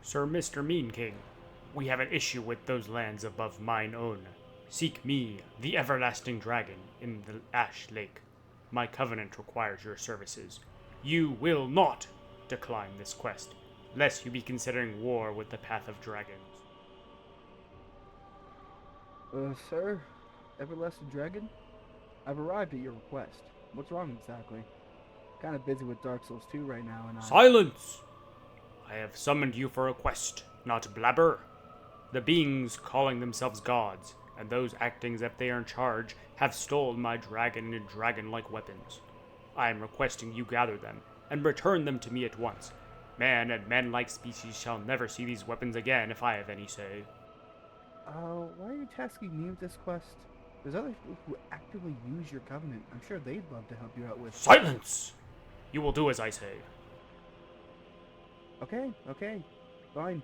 Sir Mr. Mean King, we have an issue with those lands above mine own. Seek me, the everlasting dragon, in the Ash Lake. My covenant requires your services. You will not decline this quest, lest you be considering war with the Path of Dragons. Sir, Everlasting Dragon, I've arrived at your request. What's wrong exactly? Kind of busy with Dark Souls 2 right now, and Silence! I have summoned you for a quest, not blabber. The beings calling themselves gods, and those acting as if they are in charge, have stolen my dragon and dragon-like weapons. I am requesting you gather them, and return them to me at once. Man and man-like species shall never see these weapons again if I have any say. why are you tasking me with this quest? There's other people who actively use your covenant. I'm sure they'd love to help you out with. Silence! You will do as I say. Okay, okay, fine.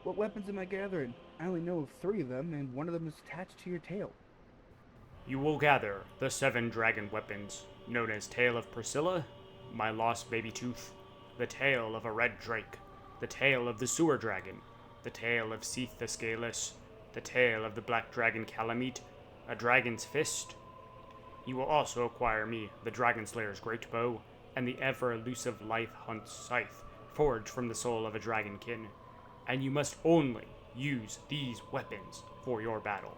What weapons am I gathering? I only know of three of them, and one of them is attached to your tail. You will gather the 7 dragon weapons, known as Tail of Priscilla, my lost baby tooth, the tail of a red drake, the tail of the sewer dragon, the tail of Seath the Scaleless, the tail of the black dragon Calamite, a dragon's fist. You will also acquire me, the Dragon Slayer's great bow, and the ever elusive Life Hunt scythe, forged from the soul of a dragonkin. And you must only use these weapons for your battle,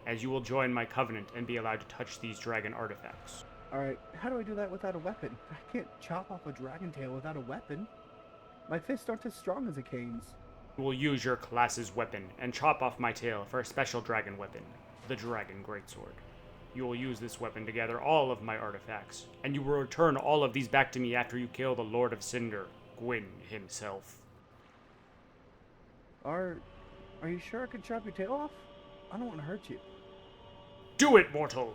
as you will join my covenant and be allowed to touch these dragon artifacts. Alright, how do I do that without a weapon? I can't chop off a dragon tail without a weapon. My fists aren't as strong as a cane's. You will use your class's weapon and chop off my tail for a special dragon weapon, the Dragon Greatsword. You will use this weapon to gather all of my artifacts, and you will return all of these back to me after you kill the Lord of Cinder, Gwyn himself. Are are you sure I can chop your tail off? I don't want to hurt you. Do it, mortal!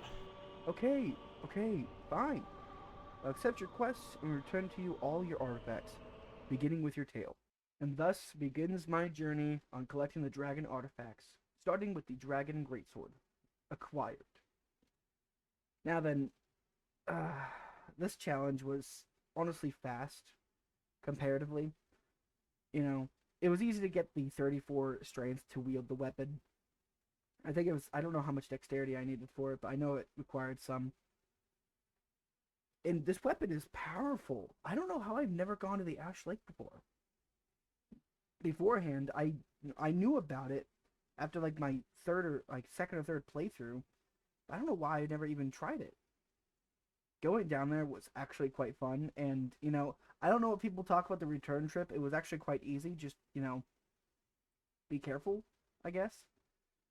Okay, okay, fine. I'll accept your quest and return to you all your artifacts, beginning with your tail. And thus begins my journey on collecting the dragon artifacts, starting with the Dragon Greatsword. Acquired. Now then, uh, this challenge was honestly fast, comparatively. You know, it was easy to get the 34 strength to wield the weapon. I think it was, I don't know how much dexterity I needed for it, but I know it required some. And this weapon is powerful. I don't know how I've never gone to the Ash Lake before. Beforehand, I knew about it after like my third or like second or third playthrough. I don't know why I never even tried it. Going down there was actually quite fun, and I don't know what people talk about the return trip. It was actually quite easy. Just be careful, I guess,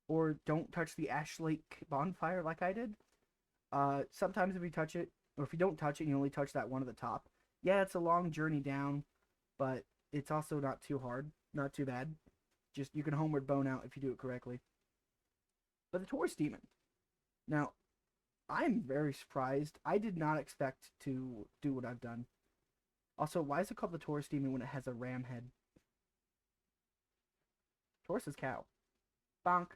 or don't touch the Ash Lake bonfire like I did. Sometimes if you touch it, or if you don't touch it, you only touch that one at the top. Yeah, it's a long journey down, but it's also not too hard, not too bad. Just you can homeward bone out if you do it correctly. But the Taurus Demon. Now, I'm very surprised. I did not expect to do what I've done. Also, why is it called the Taurus Demon when it has a ram head? Taurus is cow. Bonk.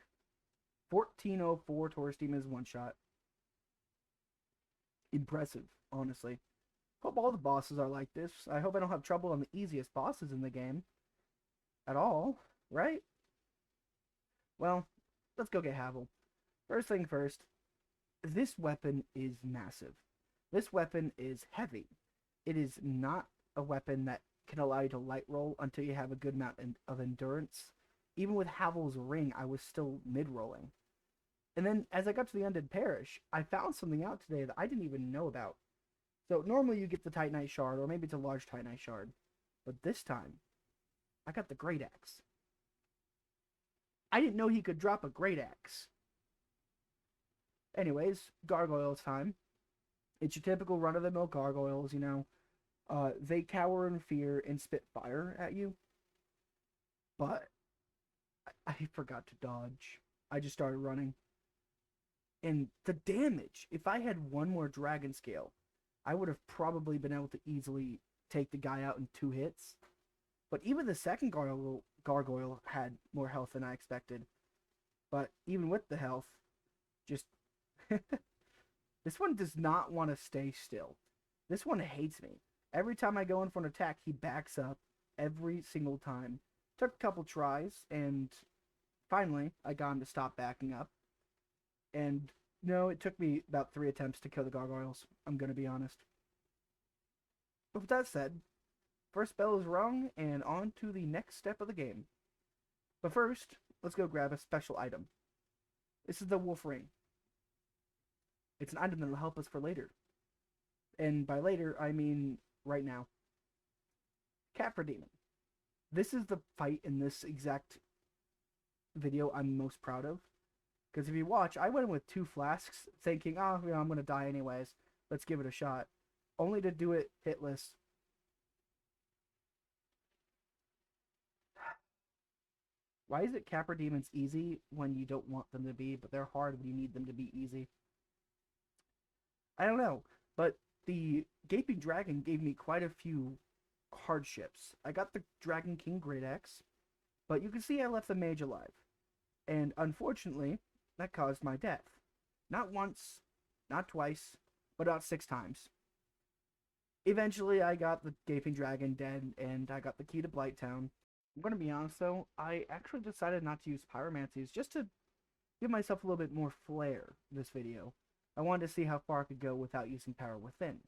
1404 Taurus Demon is one shot. Impressive, honestly. Hope all the bosses are like this. I hope I don't have trouble on the easiest bosses in the game. At all, right? Well, let's go get Havel. First thing first, this weapon is massive. This weapon is heavy. It is not a weapon that can allow you to light roll until you have a good amount of endurance. Even with Havel's ring, I was still mid rolling. And then as I got to the Undead Parish, I found something out today that I didn't even know about. So normally you get the Titanite Shard, or maybe it's a large Titanite Shard. But this time, I got the Great Axe. I didn't know he could drop a Great Axe. Anyways, gargoyles time. It's your typical run-of-the-mill gargoyles. They cower in fear and spit fire at you. But I forgot to dodge. I just started running. And the damage, if I had one more dragon scale, I would have probably been able to easily take the guy out in 2 hits. But even the second gargoyle had more health than I expected. But even with the health, just this one does not want to stay still. This one hates me. Every time I go in for an attack, he backs up every single time. Took a couple tries, and finally I got him to stop backing up. And no, it took me about 3 attempts to kill the gargoyles. I'm gonna be honest. But with that said, first bell is rung, and on to the next step of the game. But first, let's go grab a special item. This is the wolf ring. It's an item that will help us for later. And by later, I mean right now. Capra Demon. This is the fight in this exact video I'm most proud of. Because if you watch, I went in with 2 flasks, thinking, oh, you know, I'm going to die anyways. Let's give it a shot. Only to do it hitless. Why is it Capra Demons easy when you don't want them to be, but they're hard when you need them to be easy? I don't know, but the Gaping Dragon gave me quite a few hardships. I got the Dragon King Great Axe, but you can see I left the mage alive. And unfortunately, that caused my death. Not once, not twice, but about 6 times. Eventually, I got the Gaping Dragon dead, and I got the key to Blighttown. I'm going to be honest though, I actually decided not to use pyromancies just to give myself a little bit more flair this video. I wanted to see how far I could go without using Power Within.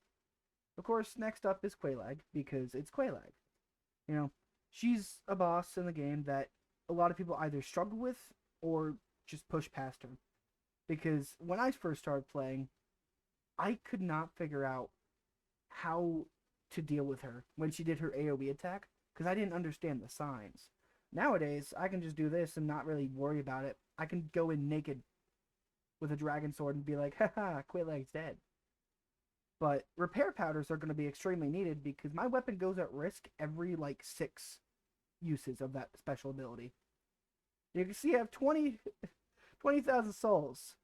Of course, next up is Quelaag, because it's Quelaag. You know, she's a boss in the game that a lot of people either struggle with or just push past her. Because when I first started playing, I could not figure out how to deal with her when she did her AoE attack, because I didn't understand the signs. Nowadays, I can just do this and not really worry about it. I can go in naked with a dragon sword and be like, haha, Quelaag's dead. But repair powders are going to be extremely needed because my weapon goes at risk every like 6 uses of that special ability. You can see I have 20,000 souls.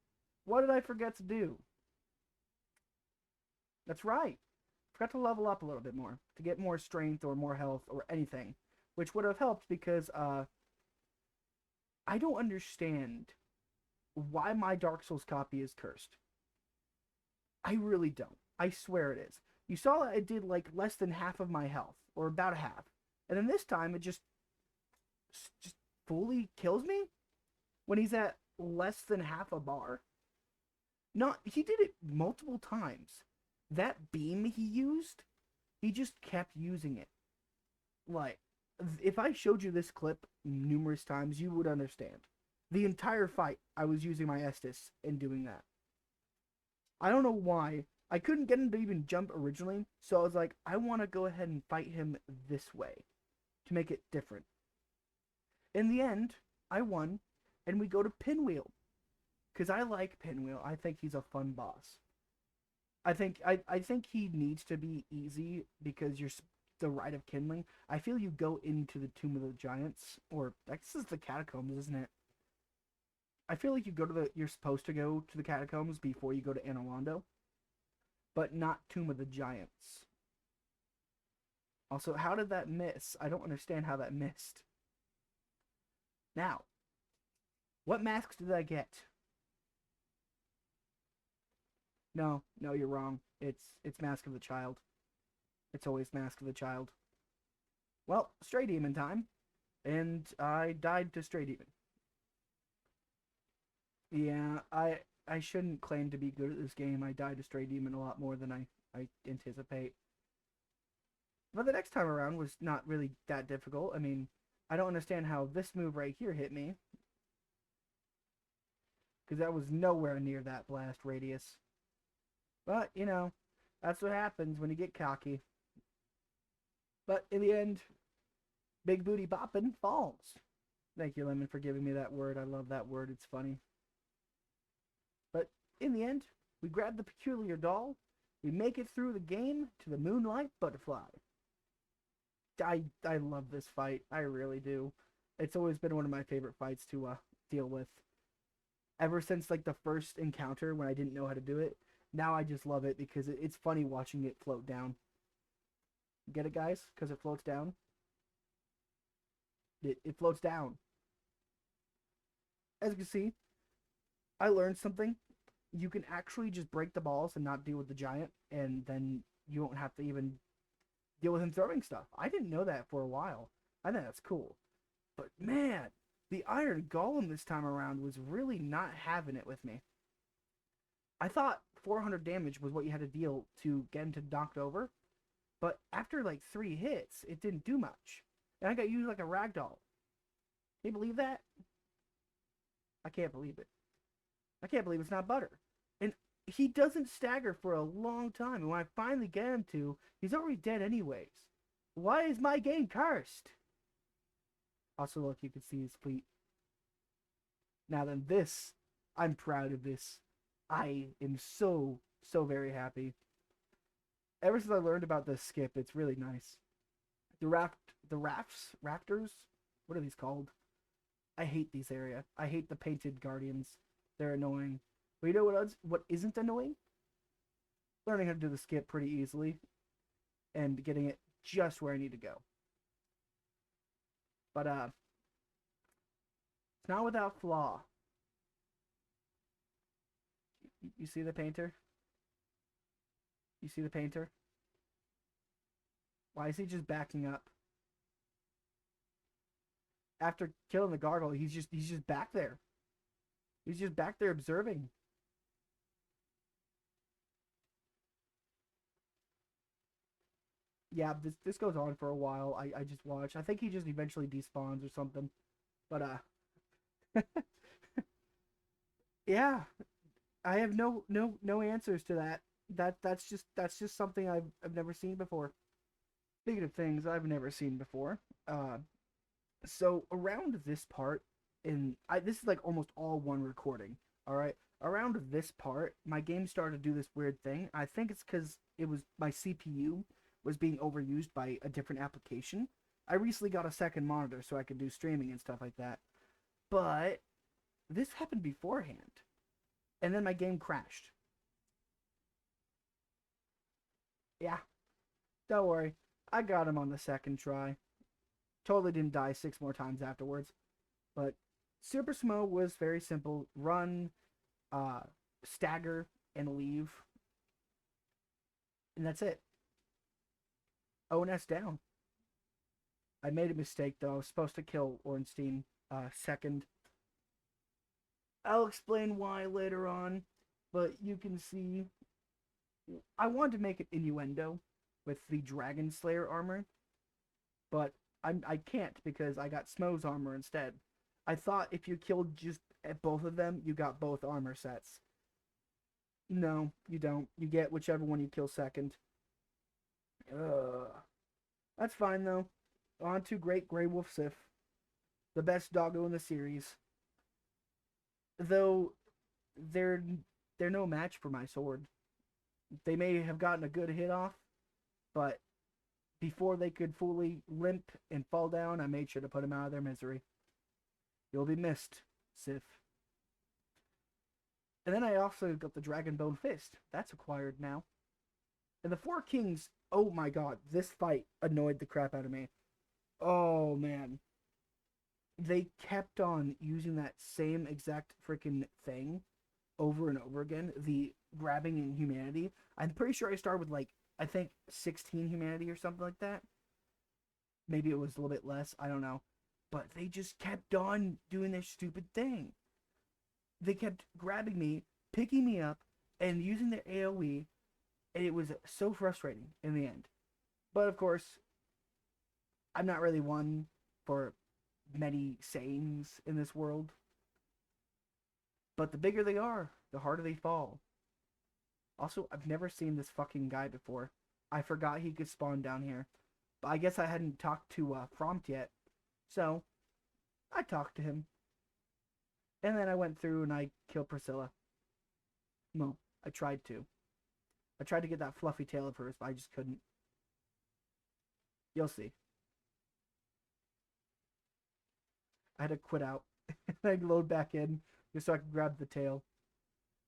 What did I forget to do? That's right. Forgot to level up a little bit more to get more strength or more health or anything, which would have helped because I don't understand why my Dark Souls copy is cursed. I really don't. I swear it is. You saw it did like less than half of my health, or about a half, and then this time it just fully kills me when he's at less than half a bar. Not he did it multiple times. That beam he used, he just kept using it. Like, if I showed you this clip numerous times, you would understand. The entire fight, I was using my Estus and doing that. I don't know why. I couldn't get him to even jump originally, so I was like, I want to go ahead and fight him this way to make it different. In the end, I won, and we go to Pinwheel. Because I like Pinwheel. I think he's a fun boss. I think he needs to be easy because you're the Rite of Kindling. I feel you go into the Tomb of the Giants, or this is the Catacombs, isn't it? I feel like you're supposed to go to the Catacombs before you go to Anowando, but not Tomb of the Giants. Also, how did that miss? I don't understand how that missed. Now, what masks did I get? No, you're wrong. It's Mask of the Child. It's always Mask of the Child. Well, Stray Demon time. And I died to Stray Demon. Yeah, I shouldn't claim to be good at this game. I died to Stray Demon a lot more than I anticipate. But the next time around was not really that difficult. I mean, I don't understand how this move right here hit me. Because that was nowhere near that blast radius. But, you know, that's what happens when you get cocky. But in the end, Big Booty Boppin' falls. Thank you, Lemon, for giving me that word. I love that word. It's funny. But in the end, we grab the peculiar doll. We make it through the game to the Moonlight Butterfly. I love this fight. I really do. It's always been one of my favorite fights to deal with. Ever since like the first encounter when I didn't know how to do it, now I just love it because it's funny watching it float down. Get it, guys? Because it floats down. It floats down. As you can see, I learned something. You can actually just break the balls and not deal with the giant, and then you won't have to even deal with him throwing stuff. I didn't know that for a while. I think that's cool. But man, the Iron Golem this time around was really not having it with me. I thought 400 damage was what you had to deal to get him to knocked over, but after like 3 hits, it didn't do much. And I got used like a ragdoll. Can you believe that? I can't believe it. I can't believe it's not butter. And he doesn't stagger for a long time. And when I finally get him to, he's already dead anyways. Why is my game cursed? Also, look, you can see his fleet. Now then, this, I'm proud of this. I am so, so very happy. Ever since I learned about this skip, it's really nice. Raptors? What are these called? I hate these area. I hate the painted guardians. They're annoying. But you know what isn't annoying? Learning how to do the skip pretty easily and getting it just where I need to go. But it's not without flaw. You see the painter? You see the painter? Why is he just backing up? After killing the gargoyle, he's just back there. He's just back there observing. Yeah, this goes on for a while. I just watch. I think he just eventually despawns or something. But yeah, I have no answers to that. That's just something I've never seen before. Speaking of things I've never seen before, uh, so around this part, this is like almost all one recording. All right, around this part, my game started to do this weird thing. I think it's because it was my CPU was being overused by a different application. I recently got a second monitor so I could do streaming and stuff like that. But this happened beforehand, and then my game crashed. Yeah, don't worry, I got him on the second try. Totally didn't die 6 more times afterwards. But Super Smo was very simple: run, uh, stagger, and leave, and that's it. ONS down. I made a mistake though. I was supposed to kill Ornstein second. I'll explain why later on, but you can see I wanted to make it innuendo with the Dragon Slayer armor, but I can't because I got Smo's armor instead. I thought if you killed just at both of them, you got both armor sets. No, you don't. You get whichever one you kill second. Ugh. That's fine though. On to Great Grey Wolf Sif, the best doggo in the series. Though they're they're no match for my sword. They may have gotten a good hit off, but before they could fully limp and fall down, I made sure to put them out of their misery. You'll be missed, Sif. And then I also got the Dragonbone Fist. That's acquired now. And the Four Kings, oh my god, this fight annoyed the crap out of me. Oh man. They kept on using that same exact freaking thing over and over again. The grabbing in humanity. I'm pretty sure I started with like, I think 16 humanity or something like that. Maybe it was a little bit less. I don't know. But they just kept on doing this stupid thing. They kept grabbing me, picking me up, and using their AoE, and it was so frustrating in the end. But of course, I'm not really one for many sayings in this world. But the bigger they are, the harder they fall. Also, I've never seen this fucking guy before. I forgot he could spawn down here. But I guess I hadn't talked to Frompt yet. So, I talked to him. And then I went through and I killed Priscilla. No, I tried to. I tried to get that fluffy tail of hers, but I just couldn't. You'll see. I had to quit out. And I load back in just so I could grab the tail.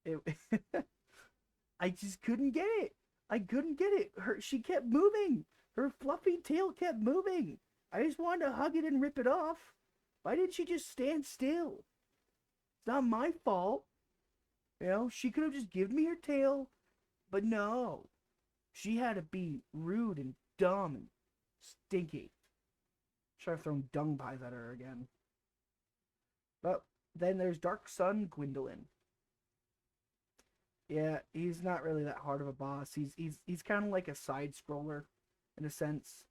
It I just couldn't get it. I couldn't get it. She kept moving. Her fluffy tail kept moving. I just wanted to hug it and rip it off. Why didn't she just stand still? It's not my fault. You know, she could have just given me her tail. But no. She had to be rude and dumb and stinky. Should have thrown dung pies at her again. But then there's Dark Sun Gwendolyn. Yeah, he's not really that hard of a boss. He's kind of like a side scroller, in a sense,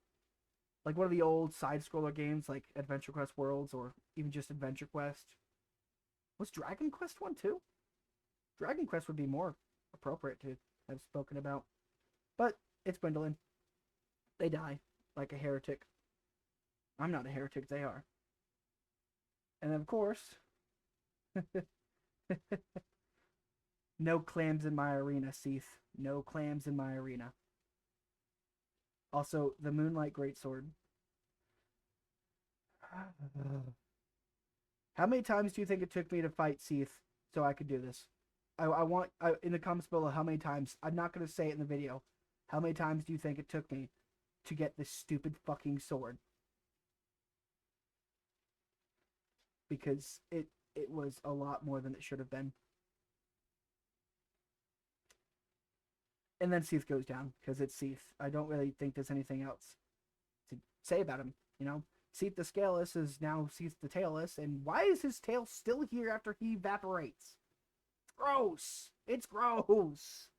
like one of the old side scroller games, like Adventure Quest Worlds or even just Adventure Quest. Was Dragon Quest one too? Dragon Quest would be more appropriate to have spoken about, but it's Gwendolyn. They die like a heretic. I'm not a heretic. They are. And of course, no clams in my arena, Seath. No clams in my arena. Also, the Moonlight Greatsword. How many times do you think it took me to fight Seath so I could do this? I want in the comments below how many times. I'm not gonna say it in the video. How many times do you think it took me to get this stupid fucking sword? Because it was a lot more than it should have been. And then Seath goes down because it's Seath. I don't really think there's anything else to say about him. You know, Seath the Scaleless is now Seath the Tailless, and why is his tail still here after he evaporates? Gross. It's gross.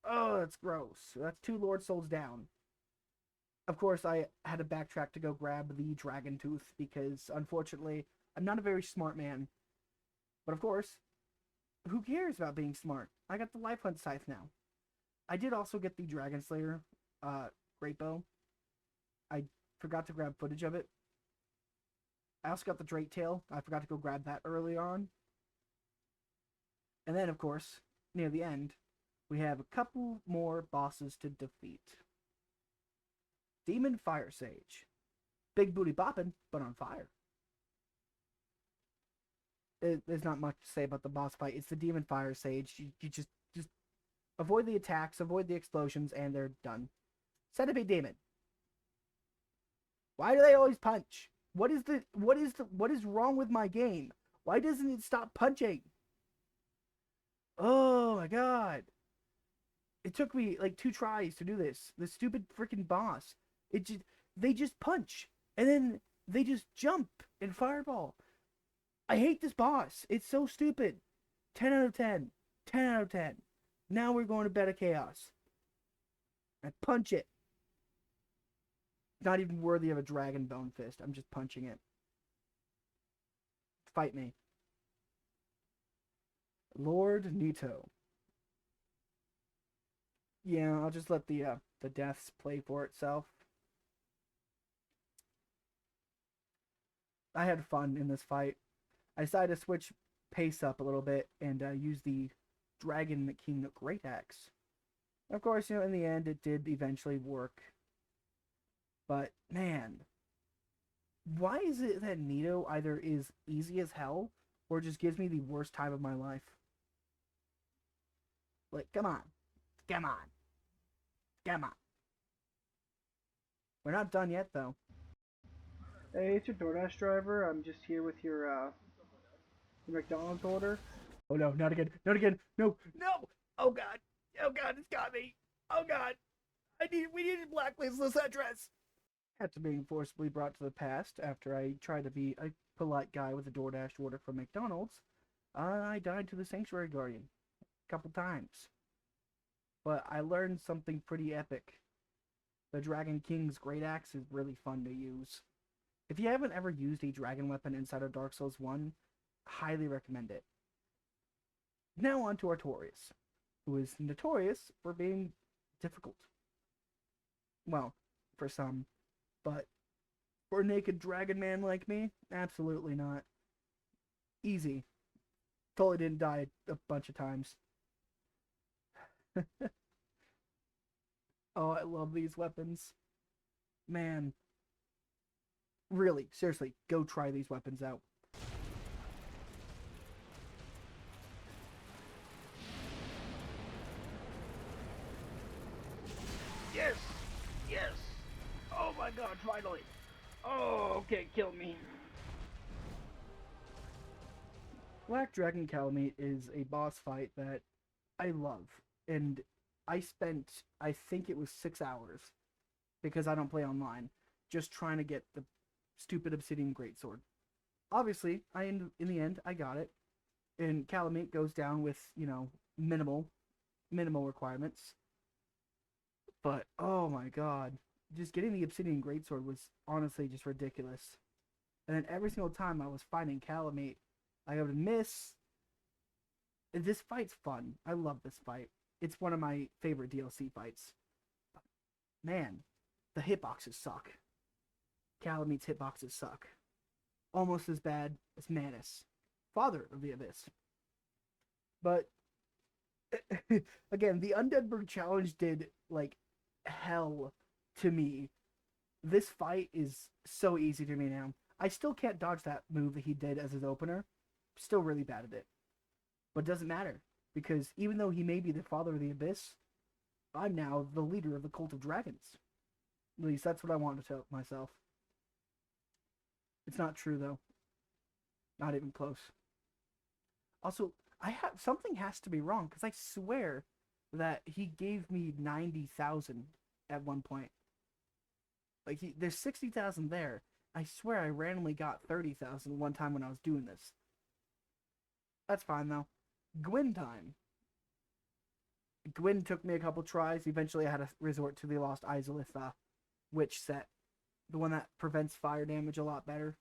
Oh, it's gross. That's 2 Lord Souls down. Of course, I had to backtrack to go grab the Dragon Tooth because, unfortunately, I'm not a very smart man. But of course, who cares about being smart? I got the Life Hunt Scythe now. I did also get the Dragon Slayer Great Bow. I forgot to grab footage of it. I also got the Drake Tail. I forgot to go grab that early on. And then, of course, near the end, we have a couple more bosses to defeat. Demon Fire Sage. Big booty bopping, but on fire. There's not much to say about the boss fight. It's the Demon Fire Sage. You just avoid the attacks, avoid the explosions, and they're done. Centipede Demon. Why do they always punch? What is wrong with my game? Why doesn't it stop punching? Oh my god. It took me like 2 tries to do this. This stupid freaking boss. They just punch and then they just jump and fireball. I hate this boss. It's so stupid. 10 out of 10. 10 out of 10. Now we're going to Bed of Chaos. I punch it. Not even worthy of a dragon bone fist. I'm just punching it. Fight me. Lord Nito. Yeah, I'll just let the deaths play for itself. I had fun in this fight. I decided to switch pace up a little bit and use the Dragon King Great Axe. Of course, in the end, it did eventually work. But, man, why is it that Nito either is easy as hell or just gives me the worst time of my life? Like, come on. Come on. Come on. We're not done yet, though. Hey, it's your DoorDash driver. I'm just here with your McDonald's order. Oh no, not again. Not again. No. No! Oh god. Oh god, it's got me. Oh god. We need to blacklist this address. After being forcibly brought to the past after I tried to be a polite guy with a DoorDash order from McDonald's, I died to the Sanctuary Guardian a couple times. But I learned something pretty epic. The Dragon King's Great Axe is really fun to use. If you haven't ever used a dragon weapon inside of Dark Souls 1, highly recommend it. Now on to Artorias, who is notorious for being difficult. Well, for some, but for a naked dragon man like me, absolutely not. Easy. Totally didn't die a bunch of times. Oh, I love these weapons. Man. Really, seriously, go try these weapons out. Yes! Yes! Oh my god, finally! Oh, okay, kill me. Black Dragon Calamite is a boss fight that I love. And I spent, I think it was 6 hours, because I don't play online, just trying to get the stupid obsidian greatsword. Obviously, in the end I got it, and Calamite goes down with minimal requirements. But oh my god, just getting the obsidian greatsword was honestly just ridiculous. And then every single time I was fighting Calamite, I would miss. This fight's fun. I love this fight. It's one of my favorite DLC fights. But man, the hitboxes suck. Calamite's hitboxes suck. Almost as bad as Manus, Father of the Abyss. But again, the Undead Bird Challenge did like hell to me. This fight is so easy to me now. I still can't dodge that move that he did as his opener. Still really bad at it. But it doesn't matter, because even though he may be the Father of the Abyss, I'm now the leader of the Cult of Dragons. At least that's what I want to tell myself. It's not true though. Not even close. Also, something has to be wrong, because I swear that he gave me 90,000 at one point. Like there's 60,000 there. I swear I randomly got 30,000 one time when I was doing this. That's fine though. Gwyn time. Gwyn took me a couple tries. Eventually I had to resort to the Lost Izalith witch set. The one that prevents fire damage a lot better.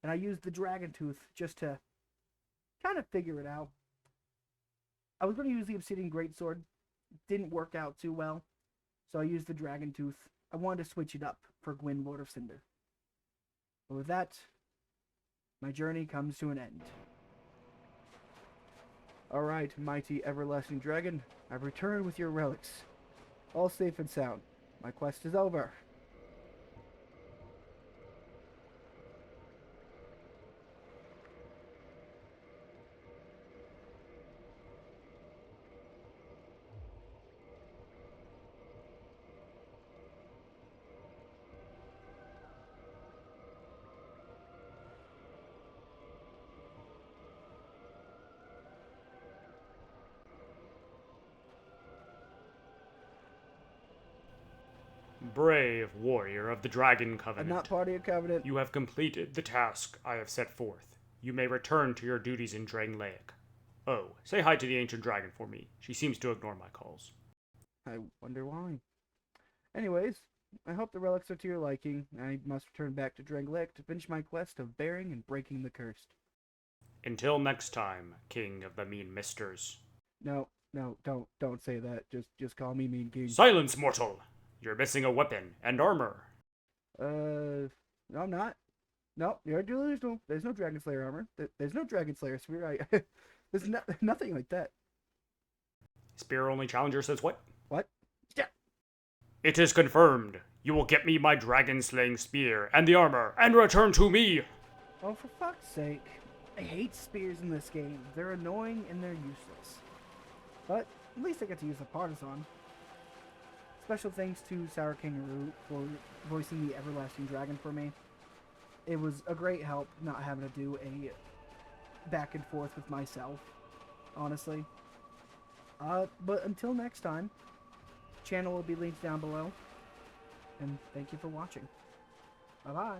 And I used the Dragon Tooth just to kind of figure it out. I was going to use the Obsidian Greatsword. Didn't work out too well. So I used the Dragon Tooth. I wanted to switch it up for Gwyn, Lord of Cinder. But with that, my journey comes to an end. Alright, mighty everlasting dragon, I've returned with your relics. All safe and sound. My quest is over. Brave warrior of the Dragon I'm Covenant, not part of your covenant. you have completed the task I have set forth. You may return to your duties in Drangleic. Oh, say hi to the ancient dragon for me. She seems to ignore my calls. I wonder why. Anyways, I hope the relics are to your liking. I must return back to Drangleic to finish my quest of bearing and breaking the curse. Until next time, King of the Mean Misters. No, don't say that. Just call me Mean King. Silence, mortal! You're missing a weapon and armor. No, I'm not. No, you're delusional. There's no Dragon Slayer armor. There's no Dragon Slayer spear. There's nothing like that. Spear only challenger says what? What? Yeah. It is confirmed. You will get me my dragon slaying spear and the armor and return to me. Oh, for fuck's sake. I hate spears in this game. They're annoying and they're useless. But at least I get to use the partisan. Special thanks to Sour Kangaroo for voicing the Everlasting Dragon for me. It was a great help not having to do a back and forth with myself, honestly. But until next time, channel will be linked down below. And thank you for watching. Bye-bye.